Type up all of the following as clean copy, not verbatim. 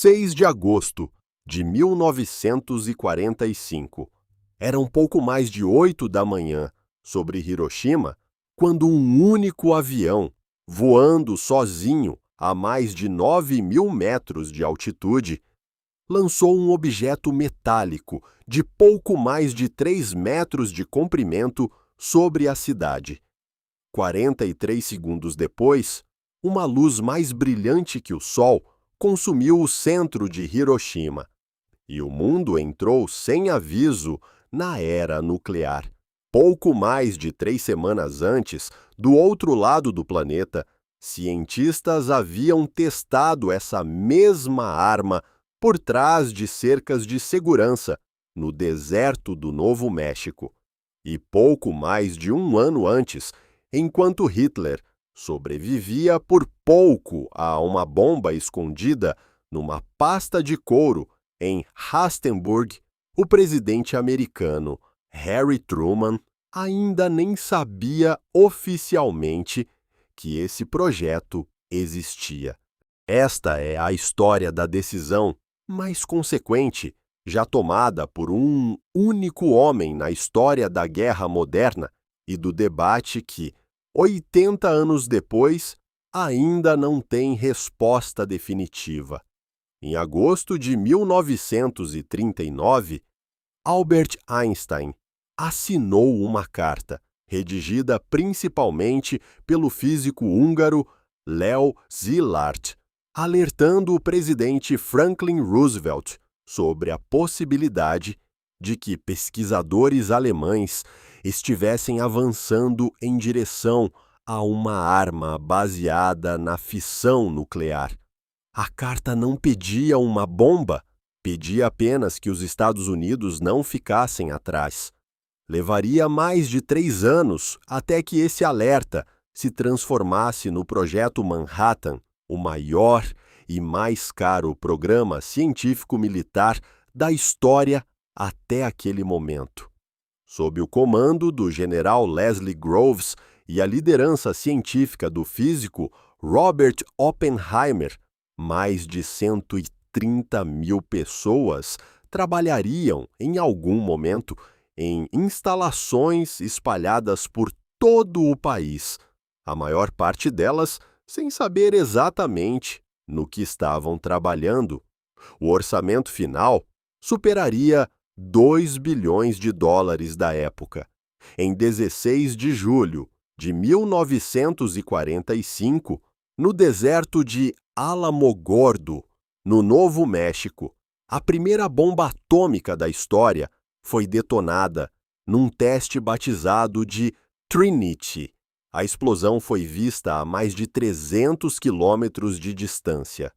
6 de agosto de 1945. Era um pouco mais de 8 da manhã, sobre Hiroshima, quando um único avião, voando sozinho a mais de 9.000 metros de altitude, lançou um objeto metálico de pouco mais de 3 metros de comprimento sobre a cidade. 43 segundos depois, uma luz mais brilhante que o Sol consumiu o centro de Hiroshima, e o mundo entrou sem aviso na era nuclear. Pouco mais de 3 semanas antes, do outro lado do planeta, cientistas haviam testado essa mesma arma por trás de cercas de segurança, no deserto do Novo México. E pouco mais de um ano antes, enquanto Hitler sobrevivia por pouco a uma bomba escondida numa pasta de couro em Rastenburg, o presidente americano Harry Truman ainda nem sabia oficialmente que esse projeto existia. Esta é a história da decisão mais consequente já tomada por um único homem na história da guerra moderna e do debate que, 80 anos depois, ainda não tem resposta definitiva. Em agosto de 1939, Albert Einstein assinou uma carta, redigida principalmente pelo físico húngaro Leo Szilard, alertando o presidente Franklin Roosevelt sobre a possibilidade de que pesquisadores alemães estivessem avançando em direção a uma arma baseada na fissão nuclear. A carta não pedia uma bomba, pedia apenas que os Estados Unidos não ficassem atrás. Levaria mais de 3 anos até que esse alerta se transformasse no Projeto Manhattan, o maior e mais caro programa científico-militar da história até aquele momento. Sob o comando do general Leslie Groves e a liderança científica do físico Robert Oppenheimer, mais de 130.000 pessoas trabalhariam em algum momento em instalações espalhadas por todo o país, a maior parte delas sem saber exatamente no que estavam trabalhando. O orçamento final superaria 2 bilhões de dólares da época. Em 16 de julho de 1945, no deserto de Alamogordo, no Novo México, a primeira bomba atômica da história foi detonada num teste batizado de Trinity. A explosão foi vista a mais de 300 quilômetros de distância.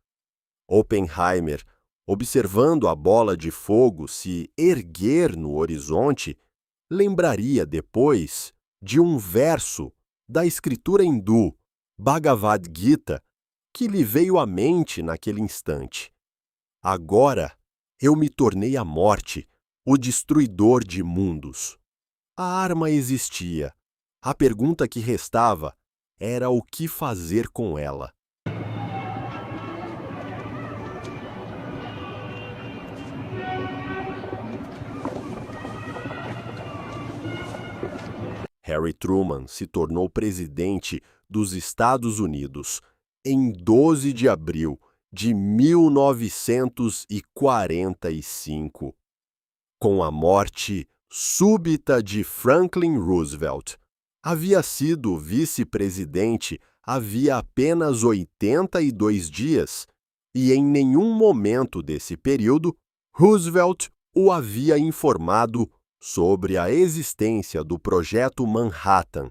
Oppenheimer, observando a bola de fogo se erguer no horizonte, lembraria depois de um verso da escritura hindu, Bhagavad Gita, que lhe veio à mente naquele instante. Agora eu me tornei a morte, o destruidor de mundos. A arma existia. A pergunta que restava era o que fazer com ela. Harry Truman se tornou presidente dos Estados Unidos em 12 de abril de 1945, com a morte súbita de Franklin Roosevelt. Havia sido vice-presidente havia apenas 82 dias e em nenhum momento desse período Roosevelt o havia informado sobre a existência do Projeto Manhattan.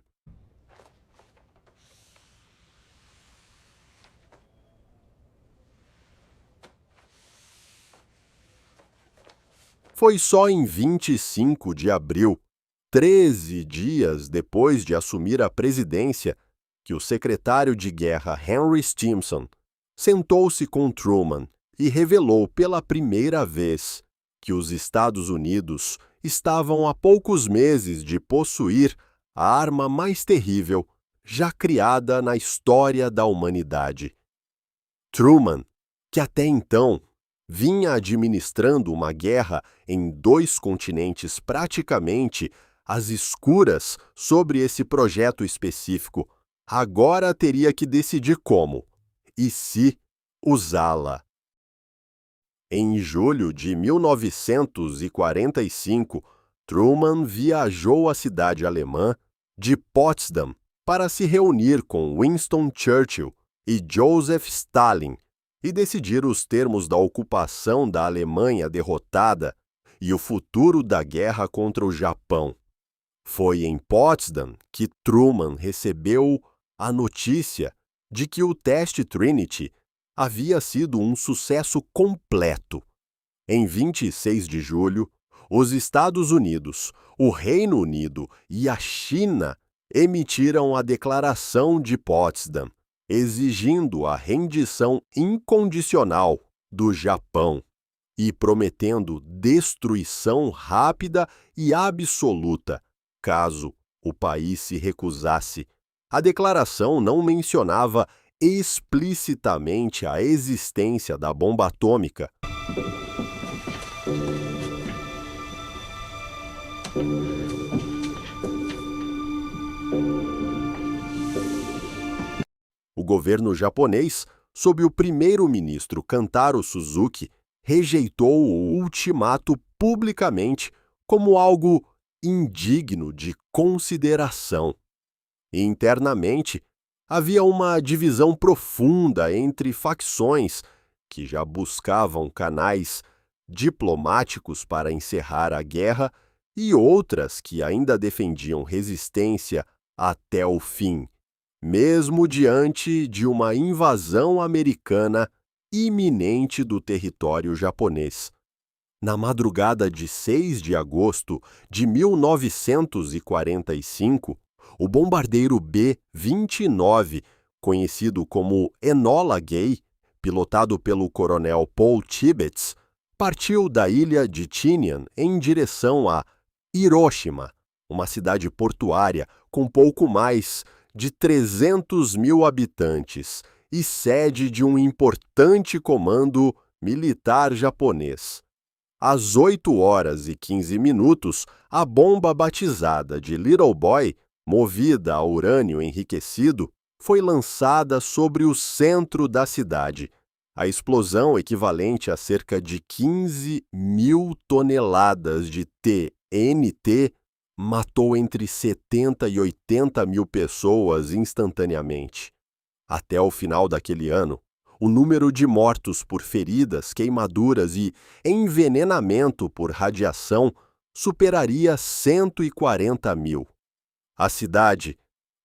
Foi só em 25 de abril, 13 dias depois de assumir a presidência, que o secretário de guerra Henry Stimson sentou-se com Truman e revelou pela primeira vez que os Estados Unidos estavam a poucos meses de possuir a arma mais terrível já criada na história da humanidade. Truman, que até então vinha administrando uma guerra em 2 continentes praticamente às escuras sobre esse projeto específico, agora teria que decidir como e se usá-la. Em julho de 1945, Truman viajou à cidade alemã de Potsdam para se reunir com Winston Churchill e Joseph Stalin e decidir os termos da ocupação da Alemanha derrotada e o futuro da guerra contra o Japão. Foi em Potsdam que Truman recebeu a notícia de que o teste Trinity havia sido um sucesso completo. Em 26 de julho, os Estados Unidos, o Reino Unido e a China emitiram a Declaração de Potsdam, exigindo a rendição incondicional do Japão e prometendo destruição rápida e absoluta, caso o país se recusasse. A declaração não mencionava explicitamente a existência da bomba atômica. O governo japonês, sob o primeiro-ministro Kantaro Suzuki, rejeitou o ultimato publicamente como algo indigno de consideração. Internamente, havia uma divisão profunda entre facções que já buscavam canais diplomáticos para encerrar a guerra e outras que ainda defendiam resistência até o fim, mesmo diante de uma invasão americana iminente do território japonês. Na madrugada de 6 de agosto de 1945, o bombardeiro B-29, conhecido como Enola Gay, pilotado pelo coronel Paul Tibbets, partiu da ilha de Tinian em direção a Hiroshima, uma cidade portuária com pouco mais de 300 mil habitantes e sede de um importante comando militar japonês. Às 8h15, a bomba batizada de Little Boy, movida a urânio enriquecido, foi lançada sobre o centro da cidade. A explosão, equivalente a cerca de 15 mil toneladas de TNT, matou entre 70 e 80 mil pessoas instantaneamente. Até o final daquele ano, o número de mortos por feridas, queimaduras e envenenamento por radiação superaria 140 mil. A cidade,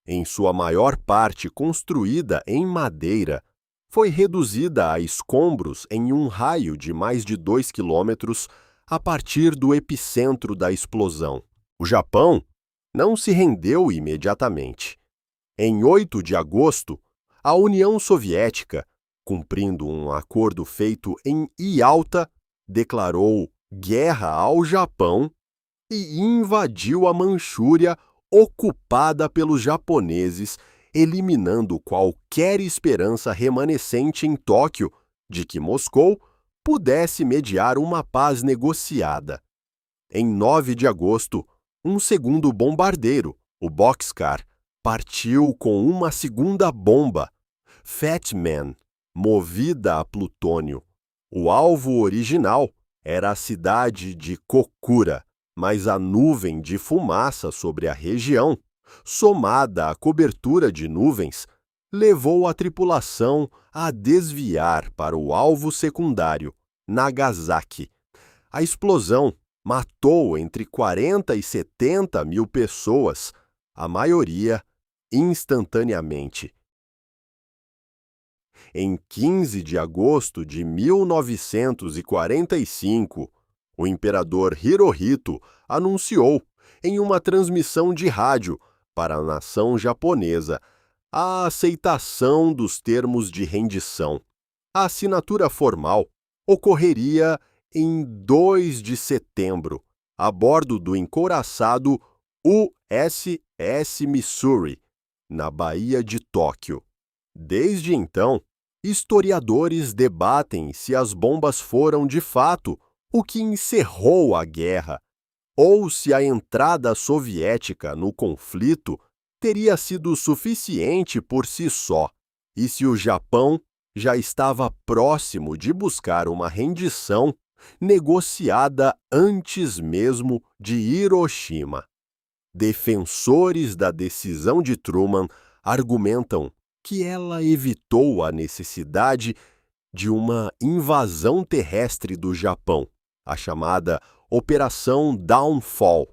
em sua maior parte construída em madeira, foi reduzida a escombros em um raio de mais de 2 quilômetros a partir do epicentro da explosão. O Japão não se rendeu imediatamente. Em 8 de agosto, a União Soviética, cumprindo um acordo feito em Ialta, declarou guerra ao Japão e invadiu a Manchúria ocupada pelos japoneses, eliminando qualquer esperança remanescente em Tóquio de que Moscou pudesse mediar uma paz negociada. Em 9 de agosto, um segundo bombardeiro, o Boxcar, partiu com uma segunda bomba, Fat Man, movida a plutônio. O alvo original era a cidade de Kokura, mas a nuvem de fumaça sobre a região, somada à cobertura de nuvens, levou a tripulação a desviar para o alvo secundário, Nagasaki. A explosão matou entre 40 e 70 mil pessoas, a maioria instantaneamente. Em 15 de agosto de 1945, o imperador Hirohito anunciou, em uma transmissão de rádio para a nação japonesa, a aceitação dos termos de rendição. A assinatura formal ocorreria em 2 de setembro, a bordo do encouraçado USS Missouri, na Baía de Tóquio. Desde então, Historiadores debatem se as bombas foram, de fato, o que encerrou a guerra, ou se a entrada soviética no conflito teria sido suficiente por si só, e se o Japão já estava próximo de buscar uma rendição negociada antes mesmo de Hiroshima. Defensores da decisão de Truman argumentam que ela evitou a necessidade de uma invasão terrestre do Japão, a chamada Operação Downfall,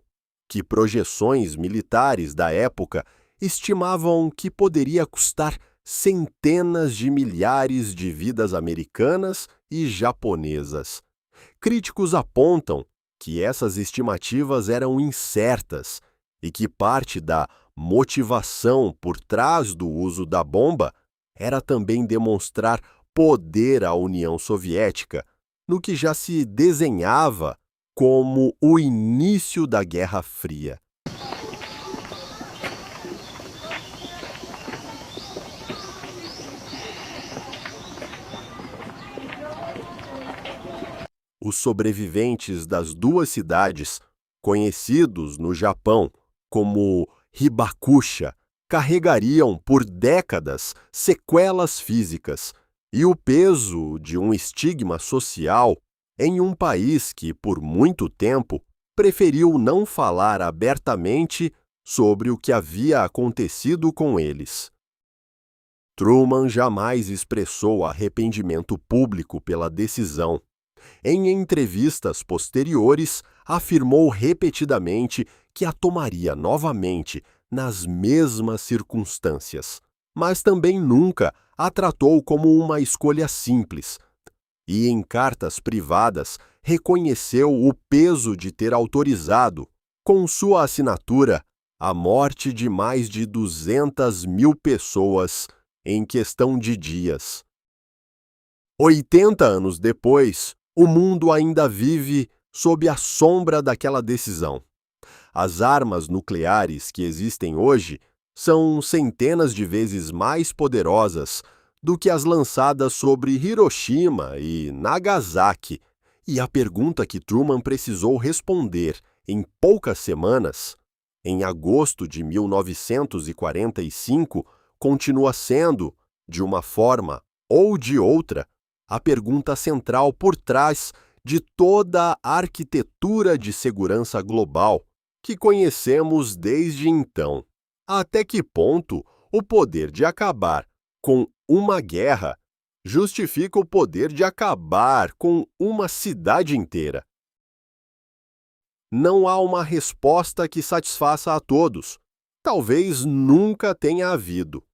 que projeções militares da época estimavam que poderia custar centenas de milhares de vidas americanas e japonesas. Críticos apontam que essas estimativas eram incertas e que parte da motivação por trás do uso da bomba era também demonstrar poder à União Soviética, no que já se desenhava como o início da Guerra Fria. Os sobreviventes das duas cidades, conhecidos no Japão como Hibakusha, carregariam por décadas sequelas físicas e o peso de um estigma social em um país que, por muito tempo, preferiu não falar abertamente sobre o que havia acontecido com eles. Truman jamais expressou arrependimento público pela decisão. Em entrevistas posteriores, afirmou repetidamente que a tomaria novamente nas mesmas circunstâncias, mas também nunca a tratou como uma escolha simples. E em cartas privadas reconheceu o peso de ter autorizado, com sua assinatura, a morte de mais de 200.000 pessoas em questão de dias. 80 anos depois, o mundo ainda vive sob a sombra daquela decisão. As armas nucleares que existem hoje são centenas de vezes mais poderosas do que as lançadas sobre Hiroshima e Nagasaki. E a pergunta que Truman precisou responder em poucas semanas, em agosto de 1945, continua sendo, de uma forma ou de outra, a pergunta central por trás de toda a arquitetura de segurança global que conhecemos desde então. Até que ponto o poder de acabar com uma guerra justifica o poder de acabar com uma cidade inteira? Não há uma resposta que satisfaça a todos. Talvez nunca tenha havido.